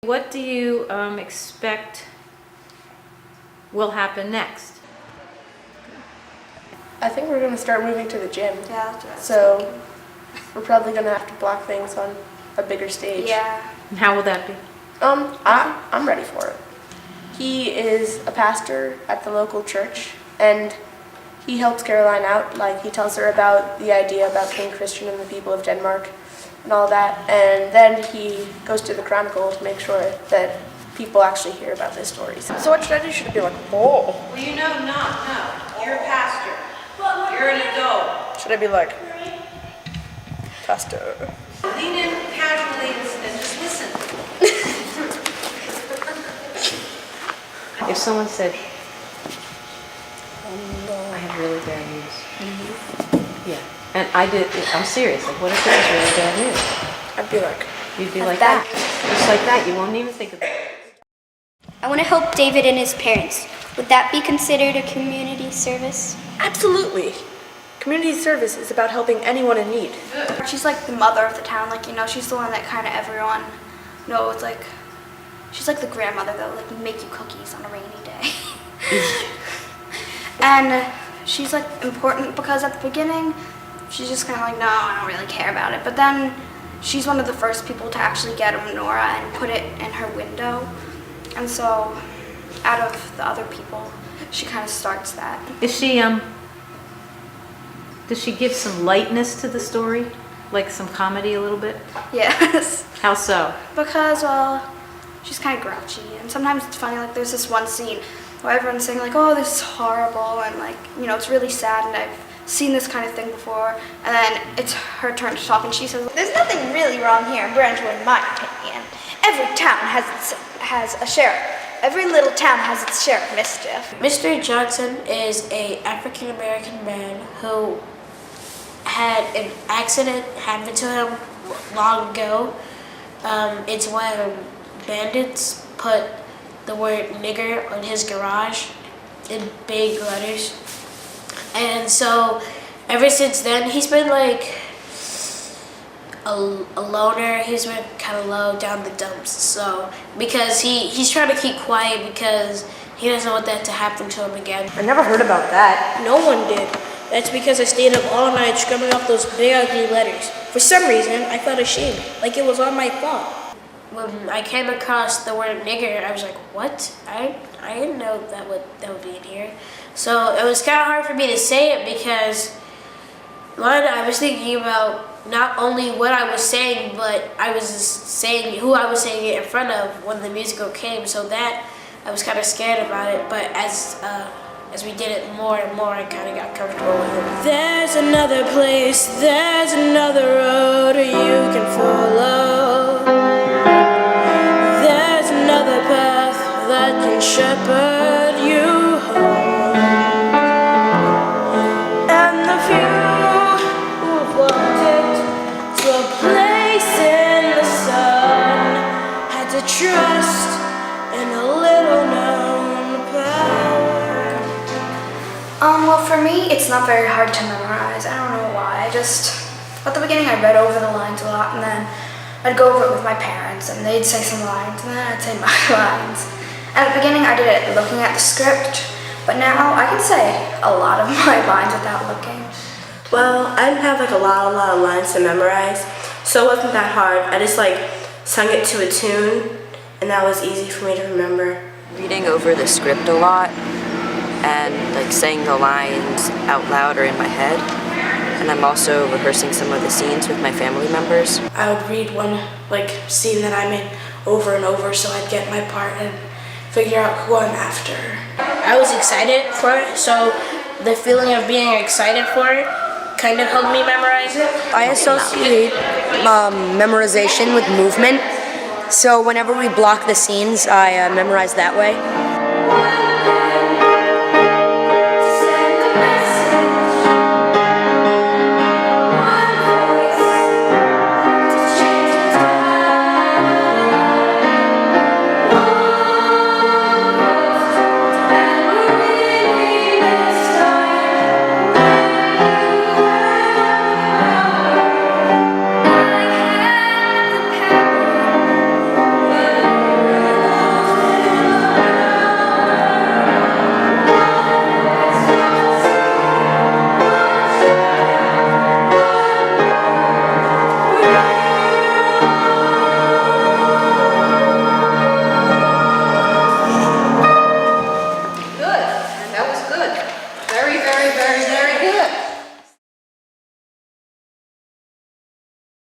What do you expect will happen next? I think we're going to start moving to the gym. Yeah, that's what I was So thinking. we're probably going to have to block things on a bigger stage. Yeah. And how will that be? I'm ready for it. He is a pastor at the local church, and he helps Caroline out. Like, he tells her about the idea about being Christian and the people of Denmark and all that. And then he goes to the Chronicle to make sure that people actually hear about this story. So what should I do? Should I be like, oh? Well, you know, no. You're a pastor. You're an adult. Should I be like, pastor? Lean in casually and just listen. If someone said, I have really bad news. Yeah. And I'm serious. Like, what if it was really bad news? I'd be like, You'd be like that. Just like that. You won't even think about it. I want to help David and his parents. Would that be considered a community service? absolutely. Community service is about helping anyone in need. She's like the mother of the town, like, you know, she's the one that kind of everyone knows, like, she's like the grandmother that would like make you cookies on a rainy day. And she's like important because at the beginning, she's just kind of like, no, I don't really care about it. But then she's one of the first people to actually get a menorah and put it in her window. And so out of the other people, she kind of starts that. Does she give some lightness to the story? Like some comedy a little bit? Yes. How so? Because, well, she's kind of grouchy, and sometimes it's funny, like there's this one scene where everyone's saying like, oh, this is horrible, and like, you know, it's really sad, and I've seen this kind of thing before, and then it's her turn to talk, and she says, There's nothing really wrong here in Branchwood, in my opinion. Every town has a sheriff. Every little town has its share of mischief. Mr. Johnson is an African-American man who had an accident happen to him long ago. It's when bandits put the word nigger on his garage in big letters. And so ever since then, he's been like a loner. He's been kind of low down the dumps. So because he's trying to keep quiet because he doesn't want that to happen to him again. I never heard about that. No one did. That's because I stayed up all night scribbling up those big ugly letters. For some reason, I felt ashamed, like it was all my fault. When I came across the word nigger, I was like, what? I didn't know that would be in here. So it was kind of hard for me to say it because, one, I was thinking about not only what I was saying, but I was saying who I was saying it in front of when the musical came. So that, I was kind of scared about it, but as we did it more and more, I kind of got comfortable with it. There's another place, there's another road you can follow. There's another path that can shepherd you home. And the few who've walked it to a place in the sun had to trust in a little known power. well, for me, it's not very hard to memorize. I don't know why. At the beginning, I read over the lines a lot, and then I'd go over it with my parents, and they'd say some lines, and then I'd say my lines. At the beginning, I did it looking at the script, but now I can say a lot of my lines without looking. Well, I didn't have like a lot of lines to memorize, so it wasn't that hard. I just like sung it to a tune, and that was easy for me to remember. Reading over the script a lot and like saying the lines out loud or in my head. And I'm also rehearsing some of the scenes with my family members. I would read one scene that I'm in over and over so I'd get my part and figure out who I'm after. I was excited for it, so the feeling of being excited for it kind of helped me memorize it. I associate memorization with movement, so whenever we block the scenes, I memorize that way. very, very, very